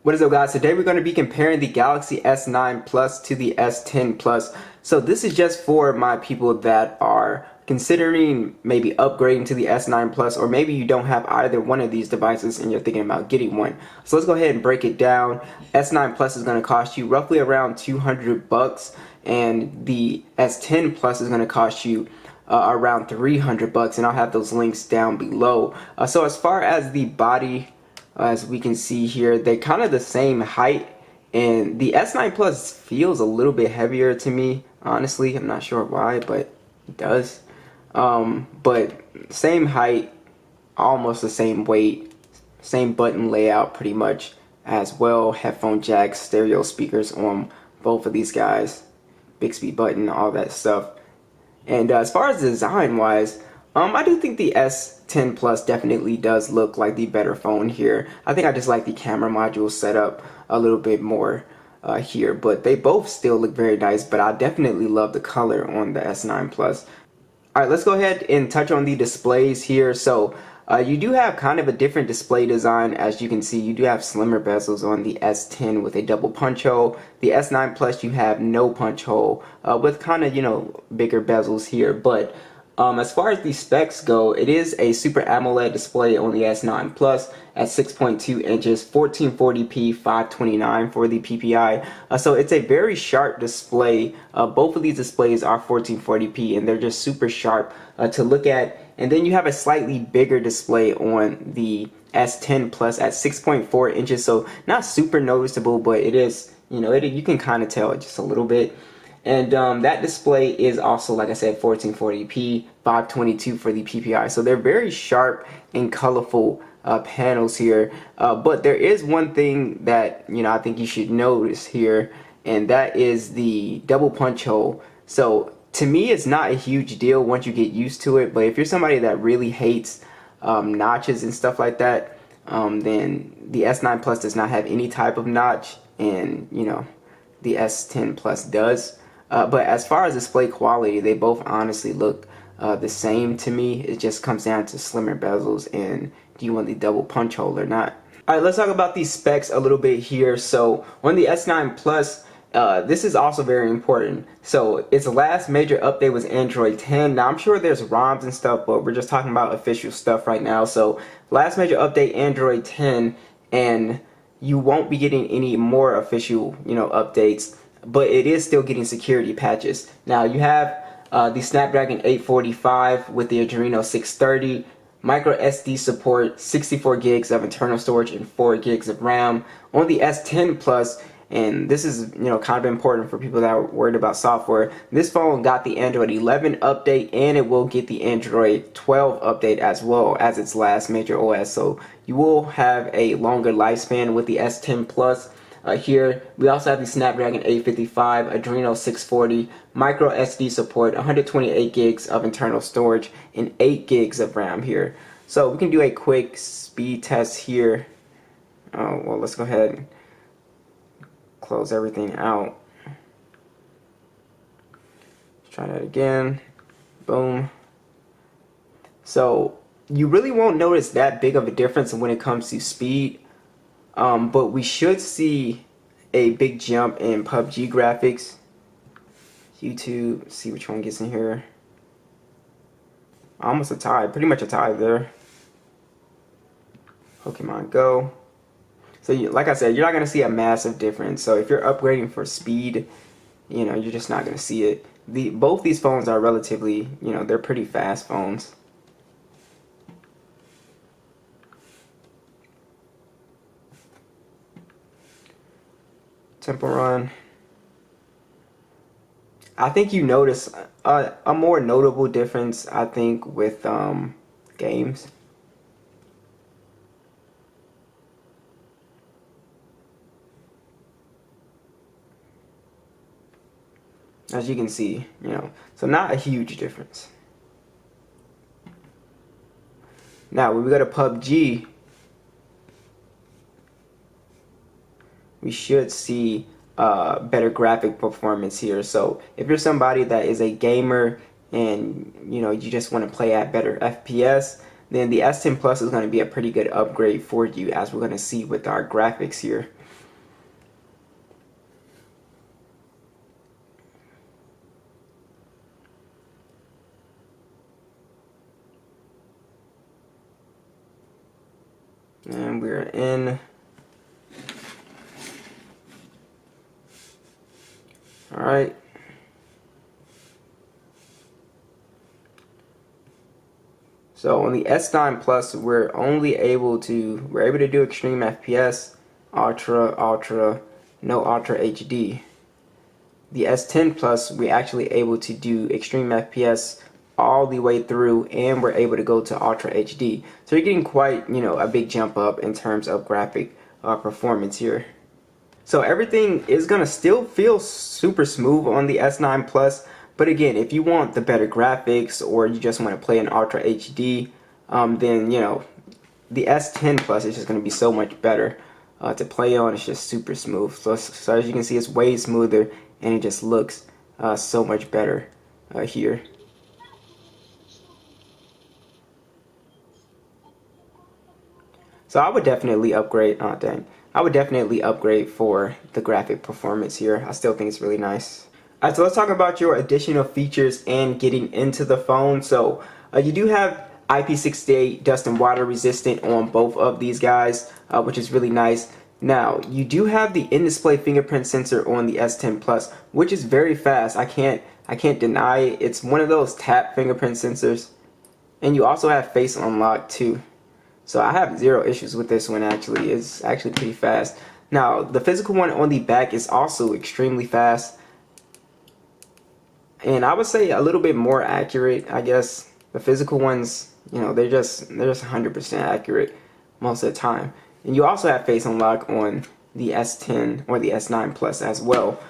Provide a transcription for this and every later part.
What is up, guys? Today we're going to be comparing the Galaxy S9 Plus to the S10 Plus. So this is just for my people that are considering maybe upgrading to the S9 Plus, or maybe you don't have either one of these devices and you're thinking about getting one. So let's go ahead and break it down. S9 Plus is going to cost you roughly around 200 bucks, and the S10 Plus is going to cost you around 300 bucks, and I'll have those links down below. So as far as the body, as we can see here, they're kind of the same height, and the S9 Plus feels a little bit heavier to me, honestly. I'm not sure why, but it does. But same height, almost the same weight, same button layout pretty much as well. Headphone jacks, stereo speakers on both of these guys, Bixby button, all that stuff. And as far as design wise, I do think the S10 Plus definitely does look like the better phone here. I think I just like the camera module setup a little bit more here, but they both still look very nice. But I definitely love the color on the S9 Plus. All right, let's go ahead and touch on the displays here. So you do have kind of a different display design. As you can see, you do have slimmer bezels on the S10 with a double punch hole. The S9 Plus, you have no punch hole with kind of, bigger bezels here. But as far as the specs go, it is a Super AMOLED display on the S9 Plus at 6.2 inches, 1440p, 529 for the PPI. So it's a very sharp display. Both of these displays are 1440p, and they're just super sharp to look at. And then you have a slightly bigger display on the S10 Plus at 6.4 inches, so not super noticeable, but it is, you can kind of tell just a little bit. And that display is also, like I said, 1440p, 522 for the PPI. So they're very sharp and colorful panels here. But there is one thing that, I think you should notice here, and that is the double punch hole. So to me, it's not a huge deal once you get used to it. But if you're somebody that really hates notches and stuff like that, then the S9 Plus does not have any type of notch, and, the S10 Plus does. But as far as display quality, they both honestly look the same to me. It just comes down to slimmer bezels and do you want the double punch hole or not. Alright, let's talk about these specs a little bit here. So on the S9 Plus, this is also very important. So its last major update was Android 10. Now I'm sure there's ROMs and stuff, but we're just talking about official stuff right now. So last major update, Android 10, and you won't be getting any more official, updates, but it is still getting security patches. Now you have the Snapdragon 845 with the Adreno 630, micro SD support, 64 gigs of internal storage and 4 gigs of RAM on the S10 Plus. And this is, kind of important for people that are worried about software. This phone got the Android 11 update, and it will get the Android 12 update as well as its last major OS. So you will have a longer lifespan with the S10 Plus. Here we also have the Snapdragon 855, Adreno 640, micro SD support, 128 gigs of internal storage, and 8 gigs of RAM here. So we can do a quick speed test here. Well, let's go ahead and close everything out. Let's try that again. Boom. So you really won't notice that big of a difference when it comes to speed. But we should see a big jump in PUBG graphics. YouTube, see which one gets in here. Almost a tie, pretty much a tie there. Pokemon Go. So like I said, you're not going to see a massive difference. So if you're upgrading for speed, you're just not going to see it. Both these phones are relatively, they're pretty fast phones. Temple Run. I think you notice a more notable difference, I think, with games. As you can see, so not a huge difference. Now, when we go to PUBG, we should see better graphic performance here. So if you're somebody that is a gamer and you just want to play at better FPS, then the S10 Plus is going to be a pretty good upgrade for you, as we're going to see with our graphics here. And we're in. Alright. So on the S9 Plus, we're able to do extreme FPS, ultra, no ultra HD. The S10 Plus, we're actually able to do extreme FPS all the way through, and we're able to go to ultra HD. So you're getting quite, a big jump up in terms of graphic performance here. So everything is gonna still feel super smooth on the S9 Plus, but again, if you want the better graphics or you just want to play in ultra HD, then the S10 Plus is just gonna be so much better to play on. It's just super smooth. So as you can see, it's way smoother, and it just looks so much better here. So I would definitely upgrade. Oh dang. I would definitely upgrade for the graphic performance here. I still think it's really nice. Alright, so let's talk about your additional features and getting into the phone. So you do have IP68 dust and water resistant on both of these guys, which is really nice. Now, you do have the in-display fingerprint sensor on the S10 Plus, which is very fast. I can't deny it. It's one of those tap fingerprint sensors. And you also have face unlock too. So I have zero issues with this one actually. It's actually pretty fast. Now, the physical one on the back is also extremely fast. And I would say a little bit more accurate, I guess. The physical ones, they're just 100% accurate most of the time. And you also have face unlock on the S10 or the S9 Plus as well.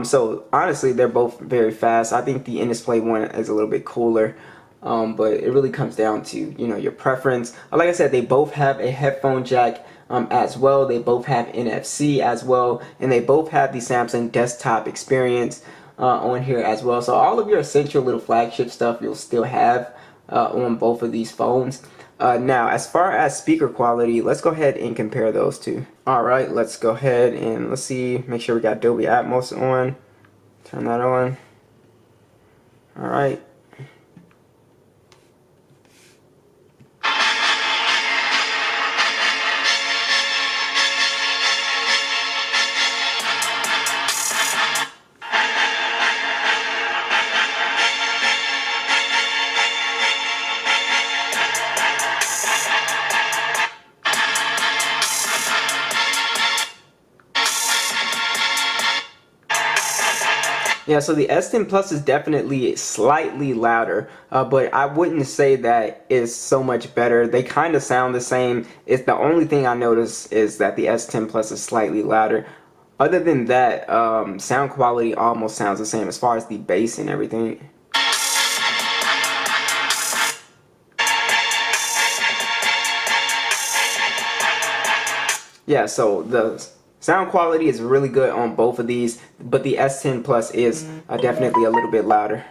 So honestly, they're both very fast. I think the in-display one is a little bit cooler. But it really comes down to, your preference. Like I said, they both have a headphone jack as well. They both have NFC as well. And they both have the Samsung desktop experience on here as well. So all of your essential little flagship stuff you'll still have on both of these phones. Now, as far as speaker quality, let's go ahead and compare those two. Alright, let's go ahead and let's see. Make sure we got Dolby Atmos on. Turn that on. Alright. Yeah, so the S10 Plus is definitely slightly louder, but I wouldn't say that is so much better. They kind of sound the same. It's the only thing I notice is that the S10 Plus is slightly louder. Other than that, sound quality almost sounds the same as far as the bass and everything. Yeah, so the sound quality is really good on both of these, but the S10 Plus is definitely a little bit louder.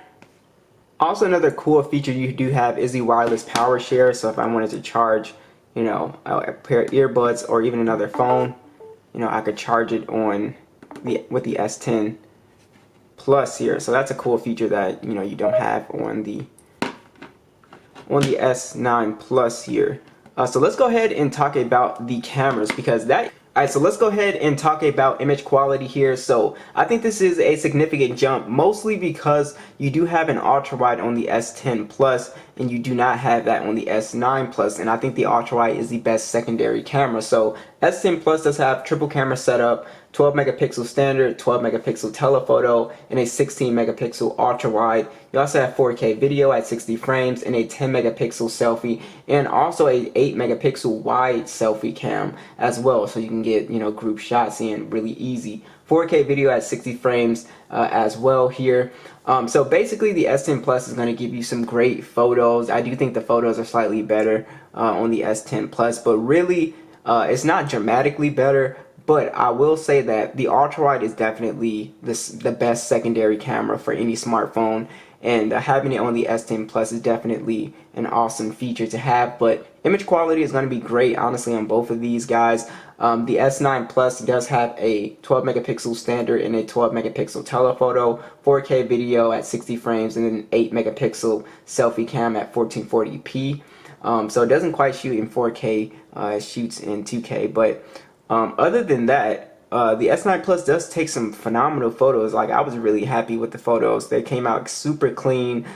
Also, another cool feature you do have is the wireless power share. So if I wanted to charge, a pair of earbuds or even another phone, I could charge it on with the S10 Plus here. So that's a cool feature that you don't have on the S9 Plus here. So let's go ahead and talk about the cameras, because Alright, so let's go ahead and talk about image quality here. So I think this is a significant jump, mostly because you do have an ultra wide on the S10 Plus and you do not have that on the S9 Plus, and I think the ultra wide is the best secondary camera. So S10 Plus does have triple camera setup, 12 megapixel standard, 12 megapixel telephoto, and a 16 megapixel ultra wide. You also have 4K video at 60 frames and a 10 megapixel selfie, and also a 8 megapixel wide selfie cam as well, so you can get group shots in really easy. 4K video at 60 frames as well here. So basically the S10 Plus is going to give you some great photos. I do think the photos are slightly better on the S10 Plus, but really it's not dramatically better. But I will say that the ultra wide is definitely the best secondary camera for any smartphone, and having it on the S10 Plus is definitely an awesome feature to have. But image quality is going to be great, honestly, on both of these guys. The S9 Plus does have a 12 megapixel standard and a 12 megapixel telephoto, 4K video at 60 frames, and an 8 megapixel selfie cam at 1440p. So it doesn't quite shoot in 4K, it shoots in 2K. But other than that, the S9 Plus does take some phenomenal photos. Like, I was really happy with the photos. They came out super clean.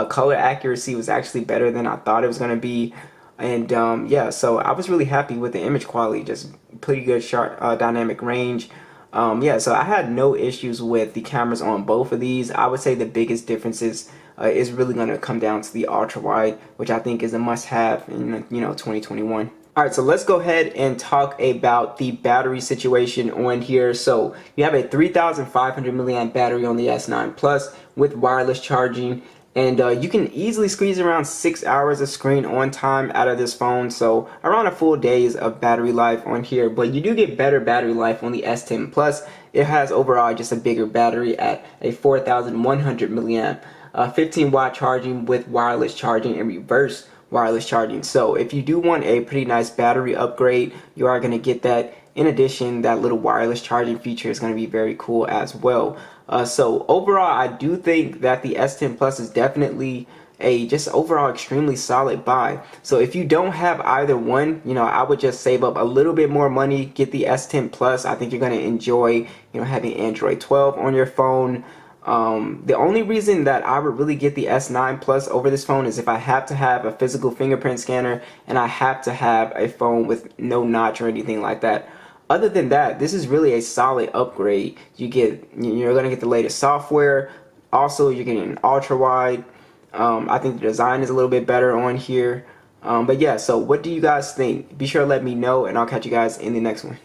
Color accuracy was actually better than I thought it was going to be. And yeah, so I was really happy with the image quality, just pretty good sharp dynamic range. Yeah, so I had no issues with the cameras on both of these. I would say the biggest differences is really going to come down to the ultra wide, which I think is a must-have in 2021. All right, so let's go ahead and talk about the battery situation on here. So you have a 3,500 milliamp battery on the S9 Plus with wireless charging. And you can easily squeeze around 6 hours of screen on time out of this phone. So around a full days of battery life on here. But you do get better battery life on the S10 Plus. It has overall just a bigger battery at a 4,100 milliamp. 15 watt charging with wireless charging and reverse wireless charging. So if you do want a pretty nice battery upgrade, you are going to get that. In addition, that little wireless charging feature is going to be very cool as well. So overall, I do think that the S10 Plus is definitely a just overall extremely solid buy. So if you don't have either one, I would just save up a little bit more money, get the S10 Plus. I think you're going to enjoy, having Android 12 on your phone. The only reason that I would really get the S9 Plus over this phone is if I have to have a physical fingerprint scanner and I have to have a phone with no notch or anything like that. Other than that, this is really a solid upgrade. You're going to get the latest software. Also, you're getting an ultra wide. I think the design is a little bit better on here. But yeah, so what do you guys think? Be sure to let me know, and I'll catch you guys in the next one.